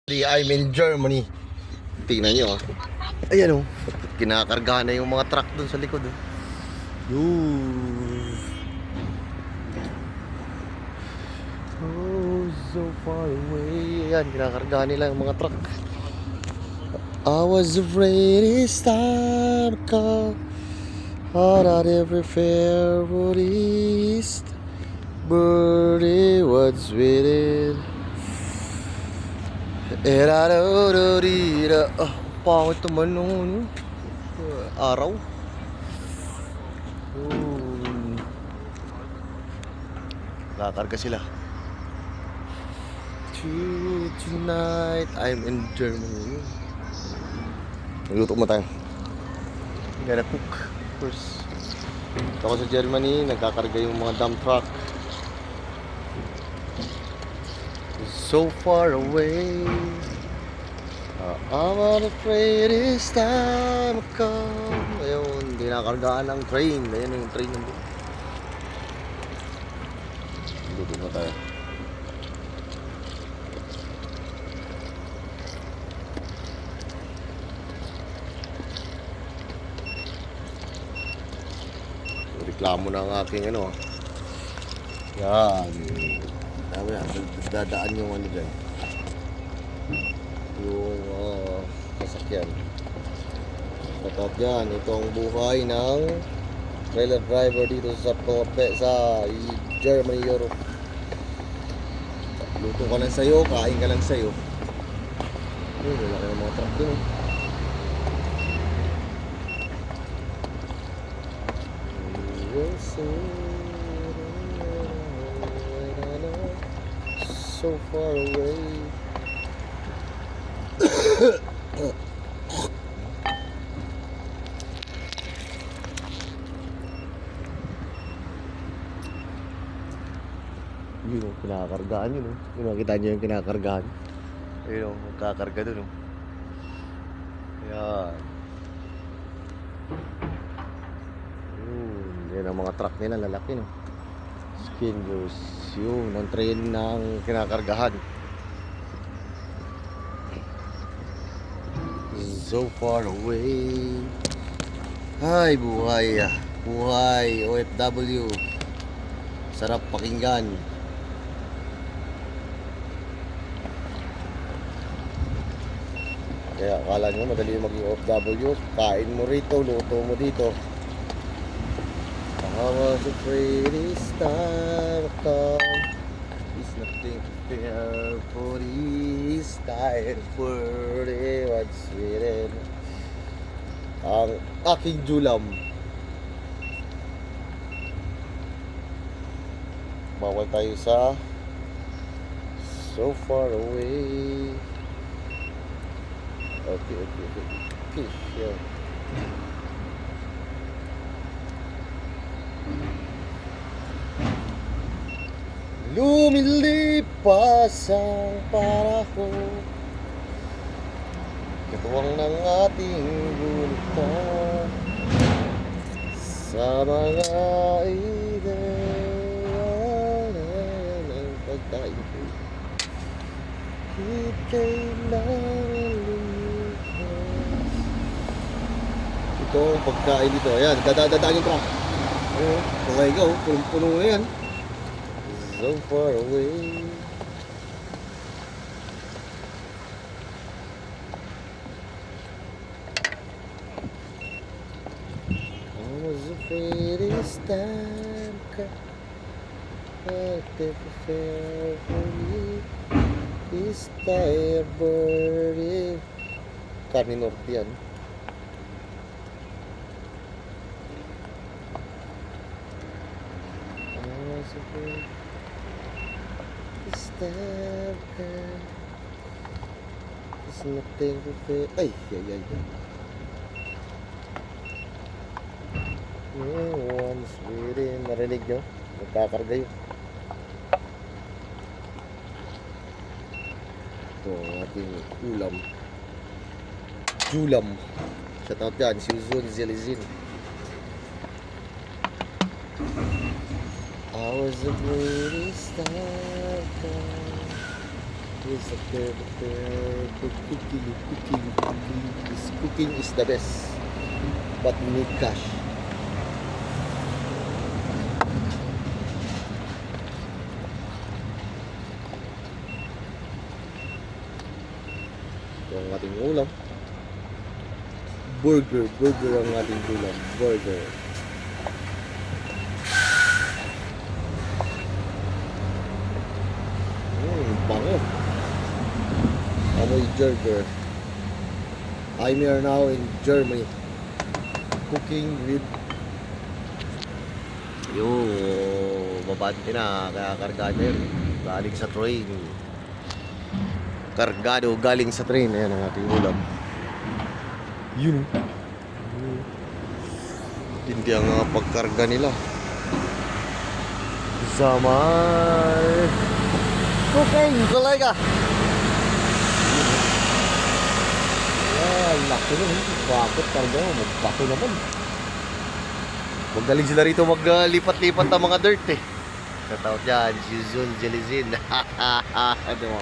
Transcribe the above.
I'm in Germany. Tingnan nyo ah. Ayan oh. Kinakarga na yung mga truck dun sa likod oh. Oh, so far away. Ayan, kinakarga nila yung mga truck. I was afraid it's time to come out at every fairwood east. Birdie, what's with it? Pangit naman nung araw. Kakarga sila. Tonight, I'm in Germany. Nagluto mo tayo. Gotta cook first. Ito ako sa Germany, nagkakarga yung mga dump truck. So far away. I'm not afraid it's time to come. Ayun, hindi nakakargaan ng train. Ayun yung train nandun. Luto na tayo. Reklamo na ang aking ano. Yan. Dami yan. Dadaan yung ano dyan. Yung sasakyan. Patap yan. Ito ang buhay ng trailer driver dito sa Germany, Europe. Luto ka lang sa'yo, kain ka lang sa'yo. Wala ka ng mga truck dun. So far away. Yun o, kinakargaan yun o. Yung makita nyo yung kinakargaan. Ayun o, magkakarga dun o. Ayan. Yan ang mga truck nila, lalaki no. Skin juice. Yun, ang train ng kinakargahan. So far away. Ay, buhay ah. Buhay, OFW. Sarap pakinggan. Kaya akala nyo madali maging OFW. Kain mo rito, luto mo dito. I was afraid it's time to come. It's nothing to fear for this time for the what's written. Ang aking julam. Bawal tayo sa so far away. Okay. Fish, yeah. Lumilipas ang paraho, katuwang ng ating gunita sa mga ideya ng pagkain ko. Kailangan lumihas. Ito ang pagkain dito. Ayan, dadaan yung truck. Okay go, punong-puno na yan. So far away. I was afraid it's time to prepare for me. This tired birdie. Carne Norte yan. I was afraid it's time to. It's nothing to fear. Ay. Once within. Narinig nyo? Magkakarga yun. Ito ang ating ulam. Julam. Shout out dyan. Si Uzun Zelizin. I was afraid it's time to come. is the prepare for cooking. Cooking is the best, but we need cash. Ito ang ating ulam. Burger ang ating ulam. Burger. Bango. Amoy burger. I'm here now in Germany. Cooking with babante na, kaya kargado yun. Galing sa train. Kargado galing sa train. Ayan ang ating ulam. Yun. Hindi ang pagkarga nila. Zamay. Cooking, kolega. Ayan, laki nun. Bakit karga mo? Magpako naman. Magaling sila rito maglipat-lipat ng mga dirt eh. Sa tawag dyan, Jizun Jelizin. Ano mo?